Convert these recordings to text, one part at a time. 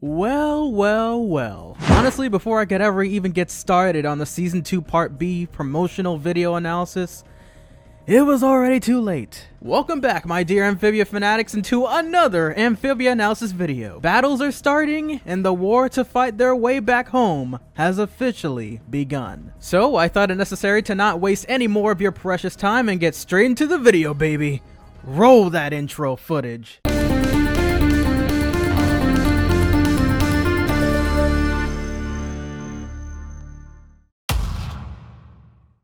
Well. Honestly, before I could ever even get started on the Season 2 Part B promotional video analysis, it was already too late. Welcome back, my dear Amphibia fanatics, into another Amphibia analysis video. Battles are starting, and the war to fight their way back home has officially begun. So, I thought it necessary to not waste any more of your precious time and get straight into the video, baby. Roll that intro footage.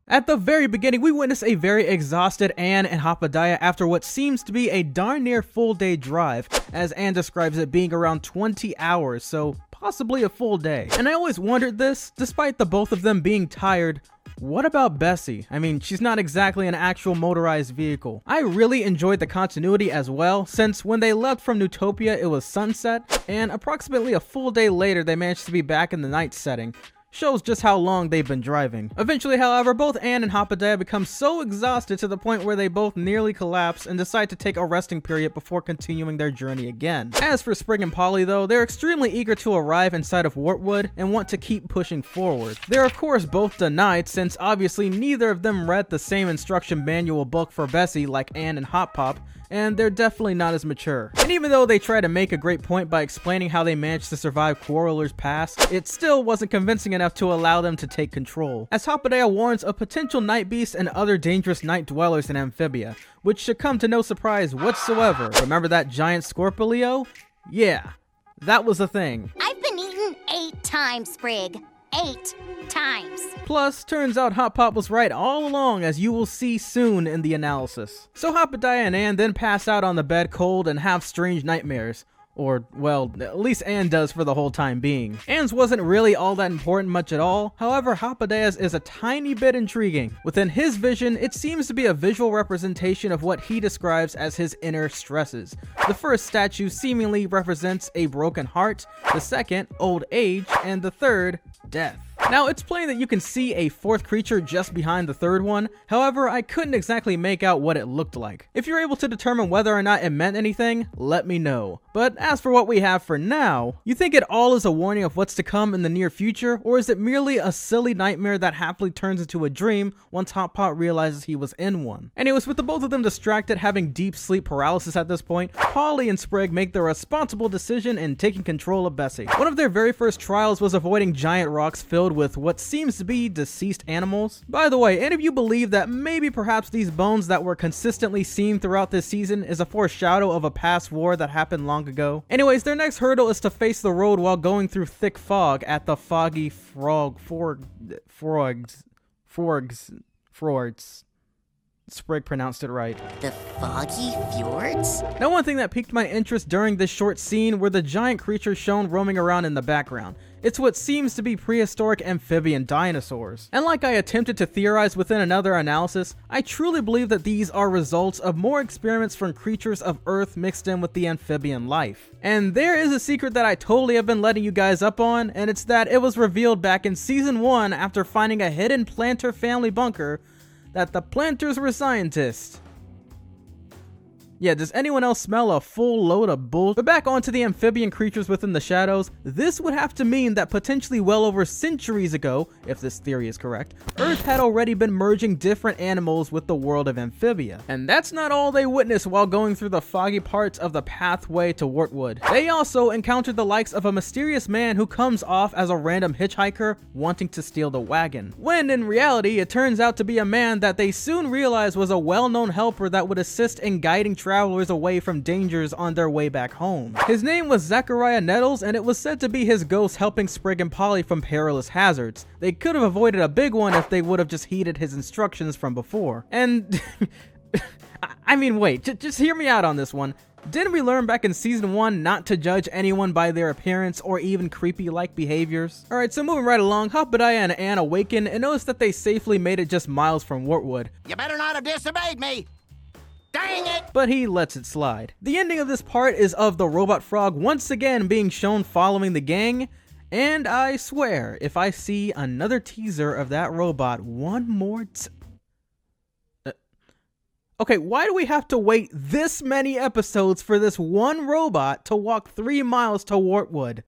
At the very beginning, we witness a very exhausted Anne and Amphibia after what seems to be a darn near full day drive, as Anne describes it being around 20 hours, so possibly a full day. And I always wondered this, despite the both of them being tired, what about Bessie? I mean, she's not exactly an actual motorized vehicle. I really enjoyed the continuity as well, since when they left from Newtopia it was sunset, and approximately a full day later they managed to be back in the night setting. Shows just how long they've been driving. Eventually, however, both Anne and Amphibia become so exhausted to the point where they both nearly collapse and decide to take a resting period before continuing their journey again. As for Sprig and Polly though, they're extremely eager to arrive inside of Wartwood and want to keep pushing forward. They're of course both denied, since obviously neither of them read the same instruction manual book for Bessie like Anne and Hop Pop, and they're definitely not as mature. And even though they try to make a great point by explaining how they managed to survive Quarreler's past, it still wasn't convincing enough to allow them to take control, as Amphibia warns of potential night beasts and other dangerous night dwellers in Amphibia, which should come to no surprise whatsoever. Remember that giant Scorpio? Yeah, that was a thing. I've been eaten 8 times, Sprig. 8 times. Plus, turns out Hop Pop was right all along, as you will see soon in the analysis. So Amphibia and Anne then pass out on the bed cold and have strange nightmares. Or, well, at least Anne does for the whole time being. Anne's wasn't really all that important much at all, however Amphibia is a tiny bit intriguing. Within his vision, it seems to be a visual representation of what he describes as his inner stresses. The first statue seemingly represents a broken heart, the second, old age, and the third, death. Now, it's plain that you can see a fourth creature just behind the third one, however, I couldn't exactly make out what it looked like. If you're able to determine whether or not it meant anything, let me know. But as for what we have for now, you think it all is a warning of what's to come in the near future, or is it merely a silly nightmare that happily turns into a dream once Hop Pot realizes he was in one? Anyways, with the both of them distracted, having deep sleep paralysis at this point, Polly and Sprig make the responsible decision in taking control of Bessie. One of their very first trials was avoiding giant rocks filled with what seems to be deceased animals. By the way, any of you believe that maybe perhaps these bones that were consistently seen throughout this season is a foreshadow of a past war that happened long ago? Anyways, their next hurdle is to face the road while going through thick fog at the Foggy Fjords. Sprig pronounced it right. The Foggy Fjords? Now, one thing that piqued my interest during this short scene were the giant creatures shown roaming around in the background. It's what seems to be prehistoric amphibian dinosaurs. And like I attempted to theorize within another analysis, I truly believe that these are results of more experiments from creatures of Earth mixed in with the amphibian life. And there is a secret that I totally have been letting you guys up on, and it's that it was revealed back in Season 1 after finding a hidden Plantar family bunker that the Plantars were scientists. Yeah, does anyone else smell a full load of bull? But back onto the amphibian creatures within the shadows, this would have to mean that potentially well over centuries ago, if this theory is correct, Earth had already been merging different animals with the world of Amphibia. And that's not all they witnessed while going through the foggy parts of the pathway to Wartwood. They also encountered the likes of a mysterious man who comes off as a random hitchhiker wanting to steal the wagon, when in reality it turns out to be a man that they soon realized was a well-known helper that would assist in guiding travelers away from dangers on their way back home. His name was Zachariah Nettles, and it was said to be his ghost helping Sprig and Polly from perilous hazards. They could have avoided a big one if they would have just heeded his instructions from before. And I mean, wait, just hear me out on this one. Didn't we learn back in Season 1 not to judge anyone by their appearance or even creepy-like behaviors? Alright, so moving right along, Amphibia and Anne awaken and notice that they safely made it just miles from Wartwood. You better not have disobeyed me! Dang it! But he lets it slide. The ending of this part is of the robot frog once again being shown following the gang, and I swear, if I see another teaser of that robot one more Okay, why do we have to wait this many episodes for this one robot to walk 3 miles to Wartwood?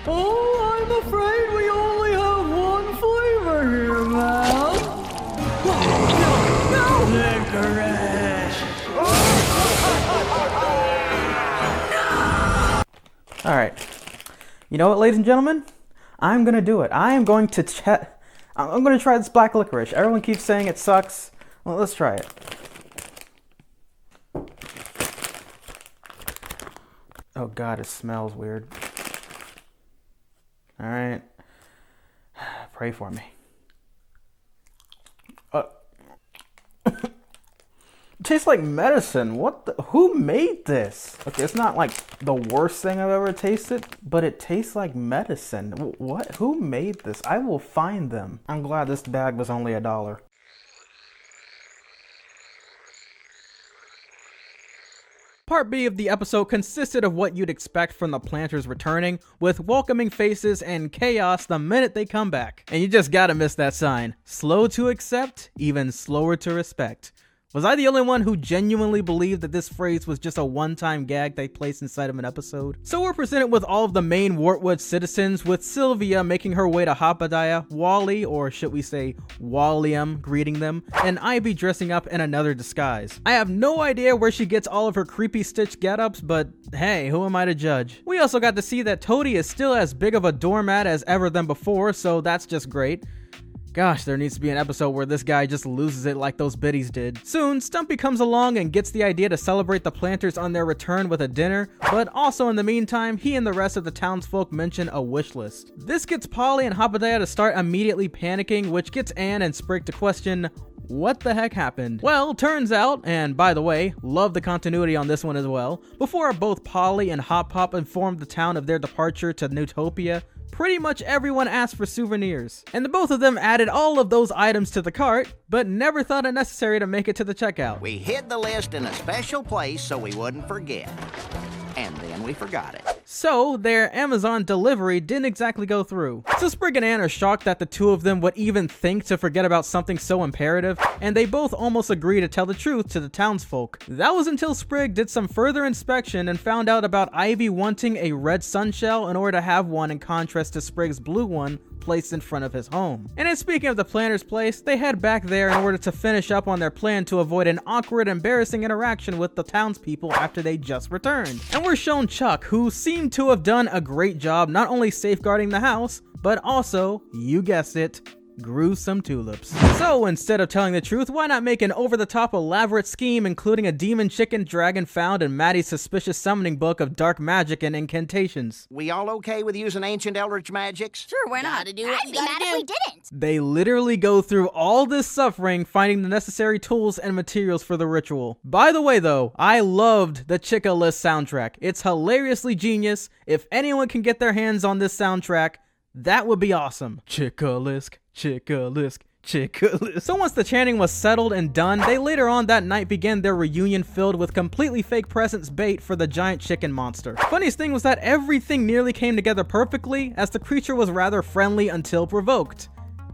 Oh, I'm afraid we only have one flavor here, man. No! Licorice! Alright. You know what, ladies and gentlemen? I'm gonna do it. I'm gonna try this black licorice. Everyone keeps saying it sucks. Well, let's try it. Oh god, it smells weird. Alright. Pray for me. It tastes like medicine. Who made this? Okay, it's not like the worst thing I've ever tasted, but it tastes like medicine. What? Who made this? I will find them. I'm glad this bag was only $1. Part B of the episode consisted of what you'd expect from the Plantars returning, with welcoming faces and chaos the minute they come back. And you just gotta miss that sign. Slow to accept, even slower to respect. Was I the only one who genuinely believed that this phrase was just a one-time gag they placed inside of an episode? So we're presented with all of the main Wartwood citizens, with Sylvia making her way to Amphibia, Wally, or should we say Wallium, greeting them, and Ivy dressing up in another disguise. I have no idea where she gets all of her creepy Stitch get-ups, but hey, who am I to judge? We also got to see that Toadie is still as big of a doormat as ever than before, so that's just great. Gosh, there needs to be an episode where this guy just loses it like those biddies did. Soon, Stumpy comes along and gets the idea to celebrate the Plantars on their return with a dinner, but also in the meantime, he and the rest of the townsfolk mention a wish list. This gets Polly and Amphibia to start immediately panicking, which gets Anne and Sprig to question, what the heck happened? Well, turns out, and by the way, love the continuity on this one as well, before both Polly and Hop Pop informed the town of their departure to Newtopia, pretty much everyone asked for souvenirs. And the both of them added all of those items to the cart, but never thought it necessary to make it to the checkout. We hid the list in a special place so we wouldn't forget. And then we forgot it. So, their Amazon delivery didn't exactly go through. So Sprig and Anne are shocked that the two of them would even think to forget about something so imperative, and they both almost agree to tell the truth to the townsfolk. That was until Sprig did some further inspection and found out about Ivy wanting a red sunshell in order to have one in contrast to Sprig's blue one placed in front of his home. And in speaking of the Plantars' place, they head back there in order to finish up on their plan to avoid an awkward, embarrassing interaction with the townspeople after they just returned. And we're shown Chuck, who seemed to have done a great job not only safeguarding the house, but also, you guessed it, grew some tulips. So instead of telling the truth, why not make an over-the-top elaborate scheme including a demon chicken dragon found in Maddie's suspicious summoning book of dark magic and incantations? We all okay with using ancient eldritch magics? Sure, why not? I'd be mad if we didn't. They literally go through all this suffering finding the necessary tools and materials for the ritual. By the way though, I loved the Chica List soundtrack. It's hilariously genius. If anyone can get their hands on this soundtrack, that would be awesome. Chickalisk, Chickalisk, Chickalisk. So once the chanting was settled and done, they later on that night began their reunion filled with completely fake presents bait for the giant chicken monster. Funniest thing was that everything nearly came together perfectly, as the creature was rather friendly until provoked,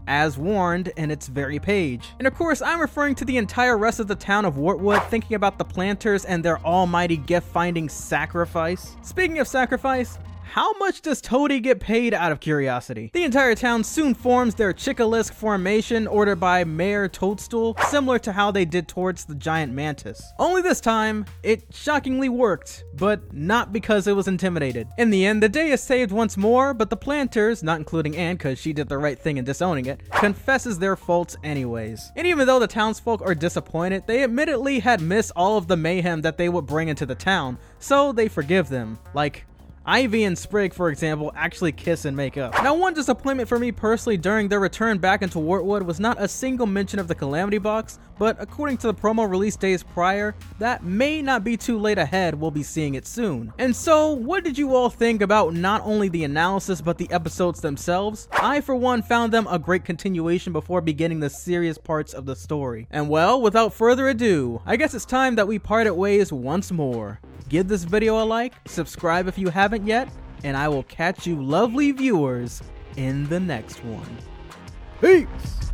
as warned in its very page. And of course, I'm referring to the entire rest of the town of Wartwood thinking about the Plantars and their almighty gift-finding sacrifice. Speaking of sacrifice, how much does Toadie get paid out of curiosity? The entire town soon forms their Chickalisk formation ordered by Mayor Toadstool, similar to how they did towards the giant mantis. Only this time, it shockingly worked, but not because it was intimidated. In the end, the day is saved once more, but the Plantars, not including Anne because she did the right thing in disowning it, confesses their faults anyways. And even though the townsfolk are disappointed, they admittedly had missed all of the mayhem that they would bring into the town, so they forgive them. Like, Ivy and Sprig, for example, actually kiss and make up. Now, one disappointment for me personally during their return back into Wartwood was not a single mention of the Calamity Box, but according to the promo release days prior, that may not be too late ahead, we'll be seeing it soon. And so, what did you all think about not only the analysis but the episodes themselves? I, for one, found them a great continuation before beginning the serious parts of the story. And well, without further ado, I guess it's time that we parted ways once more. Give this video a like, subscribe if you haven't yet, and I will catch you lovely viewers in the next one. Peace!